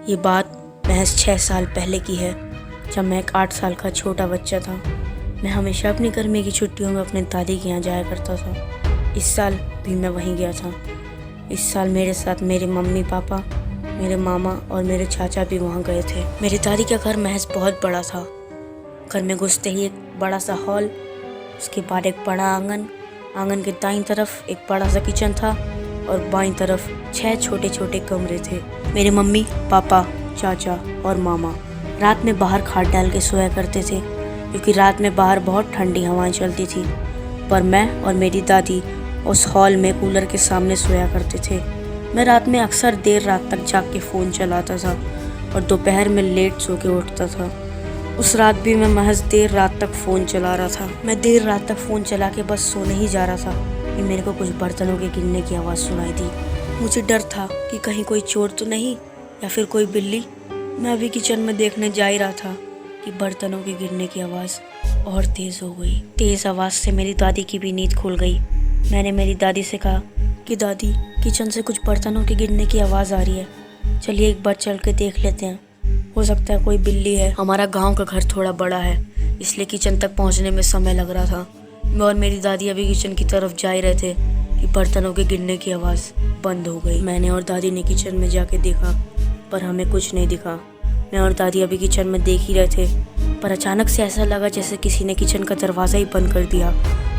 ये बात महज 6 साल पहले की है, जब मैं एक 8 साल का छोटा बच्चा था। मैं हमेशा अपनी गर्मी की छुट्टियों में अपने दादी के यहाँ जाया करता था। इस साल भी मैं वहीं गया था। इस साल मेरे साथ मेरे मम्मी पापा, मेरे मामा और मेरे चाचा भी वहाँ गए थे। मेरी दादी का घर महज बहुत बड़ा था। घर में घुसते ही एक बड़ा सा हॉल, उसके बाद एक बड़ा आंगन, आंगन के दाईं तरफ एक बड़ा सा किचन था और बाईं तरफ 6 छोटे छोटे कमरे थे। मेरे मम्मी पापा, चाचा और मामा रात में बाहर खाट डाल के सोया करते थे, क्योंकि रात में बाहर बहुत ठंडी हवाएं चलती थी। पर मैं और मेरी दादी उस हॉल में कूलर के सामने सोया करते थे। मैं रात में अक्सर देर रात तक जाग के फ़ोन चलाता था और दोपहर में लेट सो के उठता था। उस रात भी मैं महज देर रात तक फ़ोन चला रहा था। मैं देर रात तक फ़ोन चला के बस सोने ही जा रहा था कि मेरे को कुछ बर्तनों के गिरने की आवाज़ सुनाई दी। मुझे डर था कि कहीं कोई चोर तो नहीं या फिर कोई बिल्ली। मैं अभी किचन में देखने जा ही रहा था कि बर्तनों के गिरने की आवाज़ और तेज़ हो गई। तेज़ आवाज़ से मेरी दादी की भी नींद खुल गई। मैंने मेरी दादी से कहा कि दादी, किचन से कुछ बर्तनों के गिरने की आवाज़ आ रही है, चलिए एक बार चल के देख लेते हैं, हो सकता है कोई बिल्ली है। हमारा गांव का घर थोड़ा बड़ा है, इसलिए किचन तक पहुंचने में समय लग रहा था। मैं और मेरी दादी अभी किचन की तरफ जा ही रहे थे कि बर्तनों के गिरने की आवाज़ बंद हो गई। मैंने और दादी ने किचन में जाके देखा, पर हमें कुछ नहीं दिखा। मैं और दादी अभी किचन में देख ही रहे थे, पर अचानक से ऐसा लगा जैसे किसी ने किचन का दरवाज़ा ही बंद कर दिया।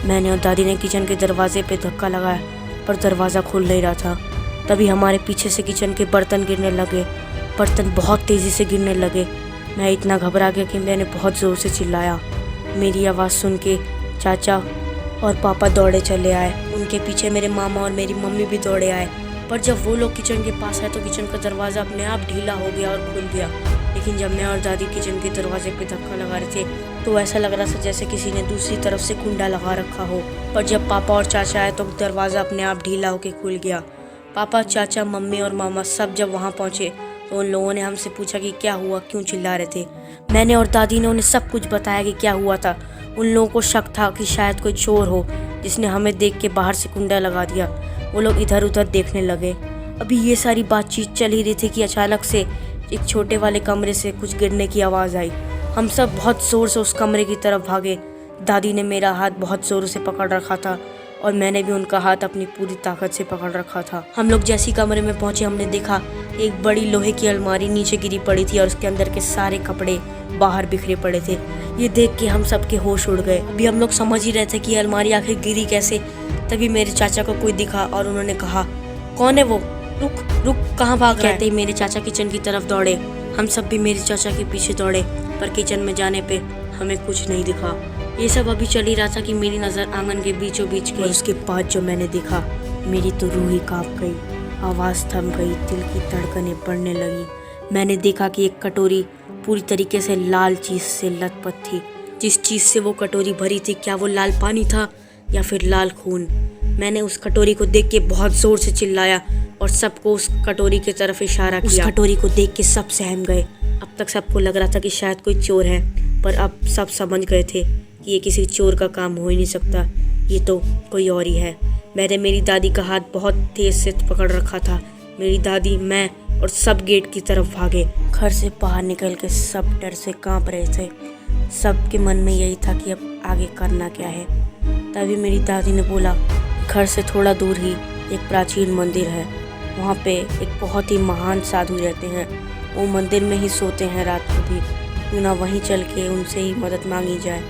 मैंने और दादी ने किचन के दरवाजे पे धक्का लगाया, पर दरवाज़ा खुल नहीं रहा था। तभी हमारे पीछे से किचन के बर्तन गिरने लगे। बर्तन बहुत तेज़ी से गिरने लगे। मैं इतना घबरा गया कि मैंने बहुत ज़ोर से चिल्लाया। मेरी आवाज़ सुन के चाचा और पापा दौड़े चले आए। उनके पीछे मेरे मामा और मेरी मम्मी भी दौड़े आए। पर जब वो लोग किचन के पास आए तो किचन का दरवाज़ा अपने आप ढीला हो गया और खुल गया। लेकिन जब मैं और दादी किचन के दरवाजे पे धक्का लगा रहे थे तो ऐसा लग रहा था जैसे किसी ने दूसरी तरफ से कुंडा लगा रखा हो। पर जब पापा और चाचा आए तो दरवाज़ा अपने आप ढीला होकर खुल गया। पापा, चाचा, मम्मी और मामा सब जब वहाँ पहुँचे तो उन लोगों ने हमसे पूछा कि क्या हुआ, क्यों चिल्ला रहे थे। मैंने और दादी ने उन्हें सब कुछ बताया कि क्या हुआ था। उन लोगों को शक था कि शायद कोई चोर हो जिसने हमें देख के बाहर से कुंडा लगा दिया। वो लोग इधर उधर देखने लगे। अभी ये सारी बातचीत चल ही रही थी कि अचानक से एक छोटे वाले कमरे से कुछ गिरने की आवाज़ आई। हम सब बहुत ज़ोर से उस कमरे की तरफ भागे। दादी ने मेरा हाथ बहुत ज़ोर से पकड़ रखा था और मैंने भी उनका हाथ अपनी पूरी ताकत से पकड़ रखा था। हम लोग जैसे कमरे में पहुंचे, हमने देखा एक बड़ी लोहे की अलमारी नीचे गिरी पड़ी थी और उसके अंदर के सारे कपड़े बाहर बिखरे पड़े थे। ये देख के हम सब के होश उड़ गए। अभी हम लोग समझ ही रहे थे कि अलमारी आखिर गिरी कैसे। तभी मेरे चाचा को कोई दिखा और उन्होंने कहा, कौन है वो, रुक रुक, कहाँ भाग रहा है। कहते ही मेरे चाचा किचन की तरफ दौड़े। हम सब भी मेरे चाचा के पीछे दौड़े, पर किचन में जाने पे हमें कुछ नहीं दिखा। ये सब अभी चल ही रहा था कि मेरी नज़र आंगन के बीचों बीच गई। उसके बाद जो मैंने देखा, मेरी तो रूह ही कांप गई, आवाज़ थम गई, दिल की धड़कनें बढ़ने लगी। मैंने देखा कि एक कटोरी पूरी तरीके से लाल चीज़ से लथपथ थी। जिस चीज़ से वो कटोरी भरी थी, क्या वो लाल पानी था या फिर लाल खून। मैंने उस कटोरी को देख के बहुत ज़ोर से चिल्लाया और सबको उस कटोरी की तरफ इशारा किया। उस कटोरी को देख के सब सहम गए। अब तक सबको लग रहा था कि शायद कोई चोर है, पर अब सब समझ गए थे कि ये किसी चोर का काम हो ही नहीं सकता, ये तो कोई और ही है। मैंने मेरी दादी का हाथ बहुत तेज से पकड़ रखा था। मेरी दादी, मैं और सब गेट की तरफ भागे। घर से बाहर निकल के सब डर से कांप रहे थे। सबके मन में यही था कि अब आगे करना क्या है। तभी मेरी दादी ने बोला, घर से थोड़ा दूर ही एक प्राचीन मंदिर है, वहाँ पे एक बहुत ही महान साधु रहते हैं। वो मंदिर में ही सोते हैं रात को भी, क्यों ना वहीं चल के उनसे ही मदद मांगी जाए।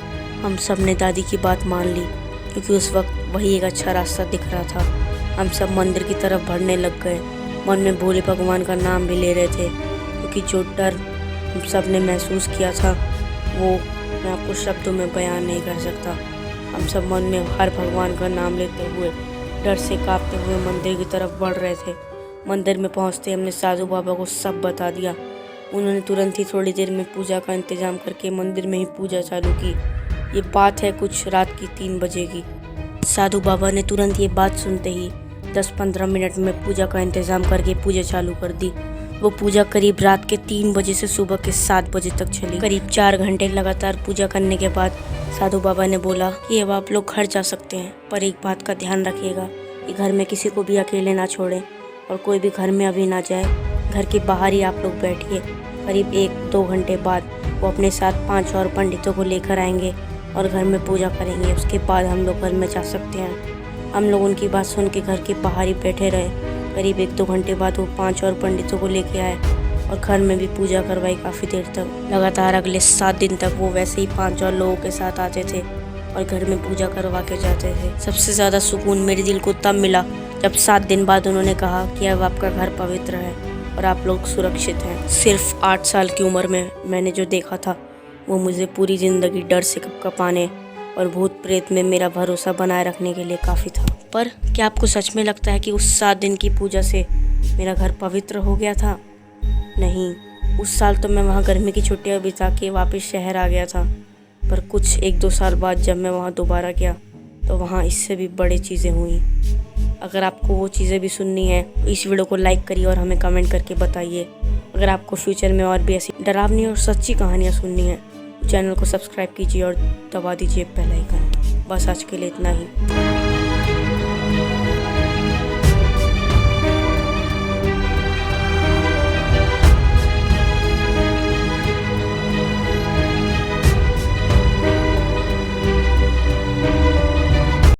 हम सब ने दादी की बात मान ली, क्योंकि उस वक्त वही एक अच्छा रास्ता दिख रहा था। हम सब मंदिर की तरफ बढ़ने लग गए। मन में भोले भगवान का नाम भी ले रहे थे, क्योंकि जो डर हम सब ने महसूस किया था वो मैं आपको शब्दों में बयान नहीं कर सकता। हम सब मन में हर भगवान का नाम लेते हुए डर से कांपते हुए मंदिर की तरफ बढ़ रहे थे। मंदिर में पहुंचते हमने साधु बाबा को सब बता दिया। उन्होंने तुरंत ही थोड़ी देर में पूजा का इंतज़ाम करके मंदिर में ही पूजा चालू की। ये बात है कुछ रात की 3 बजे की। साधु बाबा ने तुरंत ये बात सुनते ही 10-15 मिनट में पूजा का इंतज़ाम करके पूजा चालू कर दी। वो पूजा करीब रात के 3 बजे से सुबह के 7 बजे तक चली। करीब 4 घंटे लगातार पूजा करने के बाद साधु बाबा ने बोला कि अब आप लोग घर जा सकते हैं, पर एक बात का ध्यान रखिएगा कि घर में किसी को भी अकेले ना छोड़ें और कोई भी घर में अभी ना जाए घर के बाहर ही आप लोग बैठिए। करीब 1-2 घंटे बाद वो अपने साथ 5 और पंडितों को लेकर आएंगे और घर में पूजा करेंगे। उसके बाद हम लोग घर में जा सकते हैं। हम लोग उनकी बात सुन के घर के बाहर ही बैठे रहे। करीब 1-2 घंटे बाद वो 5 और पंडितों को लेके आए और घर में भी पूजा करवाई काफ़ी देर तक। लगातार अगले 7 दिन तक वो वैसे ही 5 और लोगों के साथ आते थे और घर में पूजा करवा के जाते थे। सबसे ज़्यादा सुकून मेरे दिल को तब मिला जब 7 दिन बाद उन्होंने कहा कि अब आपका घर पवित्र है और आप लोग सुरक्षित हैं। सिर्फ 8 साल की उम्र में मैंने जो देखा था वो मुझे पूरी ज़िंदगी डर से कँपाने और भूत प्रेत में मेरा भरोसा बनाए रखने के लिए काफ़ी था। पर क्या आपको सच में लगता है कि उस 7 दिन की पूजा से मेरा घर पवित्र हो गया था? नहीं, उस साल तो मैं वहाँ गर्मी की छुट्टियाँ बिता के वापस शहर आ गया था। पर कुछ 1-2 साल बाद जब मैं वहाँ दोबारा गया तो वहाँ इससे भी बड़ी चीज़ें हुई। अगर आपको वो चीज़ें भी सुननी है तो इस वीडियो को लाइक करिए और हमें कमेंट करके बताइए। अगर आपको फ्यूचर में और भी ऐसी डरावनी और सच्ची कहानियाँ सुननी है तो चैनल को सब्सक्राइब कीजिए और दबा दीजिए बेल आइकन। बस आज के लिए इतना ही।